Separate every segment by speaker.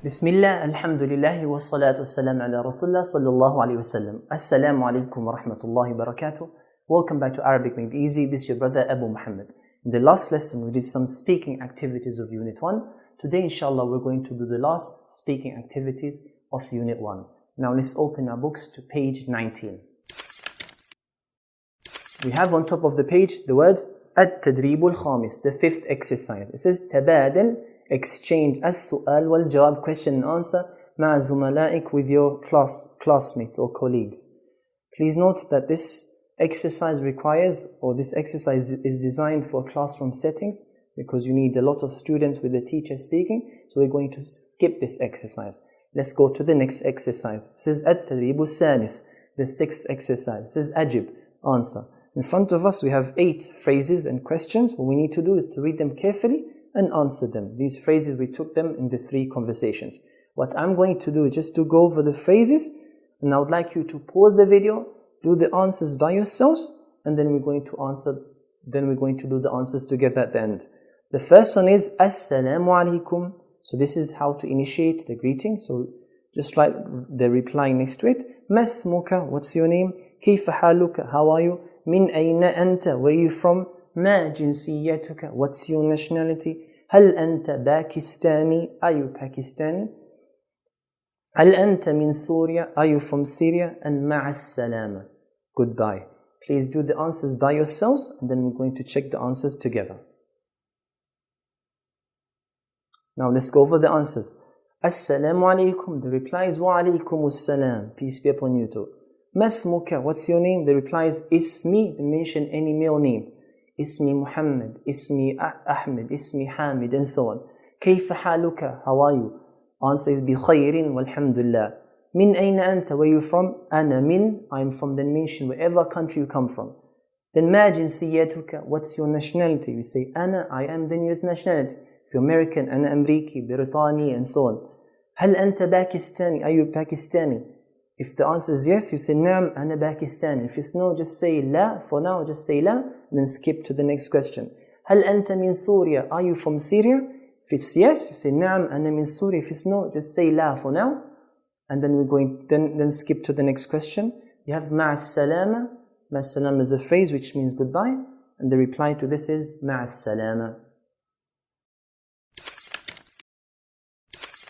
Speaker 1: Bismillah, alhamdulillah, wa salatu wassalam ala Rasulullah sallallahu alayhi wa sallam. Assalamu alaikum wa rahmatullahi wa barakatuh. Welcome back to Arabic Made Easy. This is your brother Abu Muhammad. In the last lesson, we did some speaking activities of Unit 1. Today, inshallah, we're going to do the last speaking activities of Unit 1. Now, let's open our books to page 19. We have on top of the page the words التدريب الخامس, the fifth exercise. It says تبادل, exchange السؤال والجواب, question and answer مع زملائك, with your classmates or colleagues. Please note that this exercise requires, or this exercise is designed for classroom settings because you need a lot of students with the teacher speaking, so we're going to skip this exercise. Let's go to the next exercise. It says التدريب الثالث, the sixth exercise. It says أجب, answer. In front of us we have 8 phrases and questions. What we need to do is to read them carefully and answer them. These phrases, we took them in the 3 conversations. What I'm going to do is just to go over the phrases, and I would like you to pause the video, do the answers by yourselves, and then we're going to do the answers together at the end. The first one is Assalamu alaikum. So this is how to initiate the greeting. So just write the reply next to it. Masmuka, what's your name? Kayfa haluka, how are you? Min ayna anta, where are you from? Ma jinsiyatuka, what's your nationality? Hal anta Pakistani, are you Pakistani? Hal anta min Syria, are you from Syria? And ma'as salama, goodbye. Please do the answers by yourselves, and then we're going to check the answers together. Now let's go over the answers. Assalamu alaikum, the reply is wa alaikum assalam, peace be upon you too. Masmuka, what's your name? The reply is Ismi, then mention any male name. Ismi Muhammad, Ismi Ahmed, Ismi Hamid, and so on. Kayfa haluka, how are you? Answer is bi khayrin walhamdulillah. Min ayna anta, where are you from? Ana min, I'm from, then mention wherever country you come from. Then ma jinsiyatuka, what's your nationality? You say ana, I am, then your nationality. If you're American, ana Amriki, Britani, and so on. Hal anta Pakistani, are you Pakistani? If the answer is yes, you say Naam, ana Pakistani. If it's no, just say La. For now, just say La, then skip to the next question. Hal anta min Syria, are you from Syria? If it's yes, you say Naam, ana min Syria. If it's no, just say La for now, and then we're going then skip to the next question. You have Ma'as salama. Ma'as salama is a phrase which means goodbye, and the reply to this is Ma'as salama.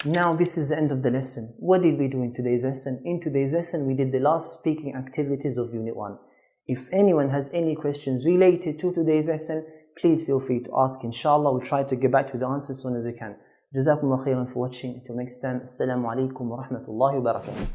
Speaker 1: Now this is the end of the lesson. What did we do in today's lesson? In today's lesson we did the last speaking activities of Unit 1. If anyone has any questions related to today's lesson, please feel free to ask. Inshallah, we'll try to get back to the answers as soon as we can. Jazakumullah khairan for watching. Until next time, Assalamu alaikum wa rahmatullahi wa barakatuh.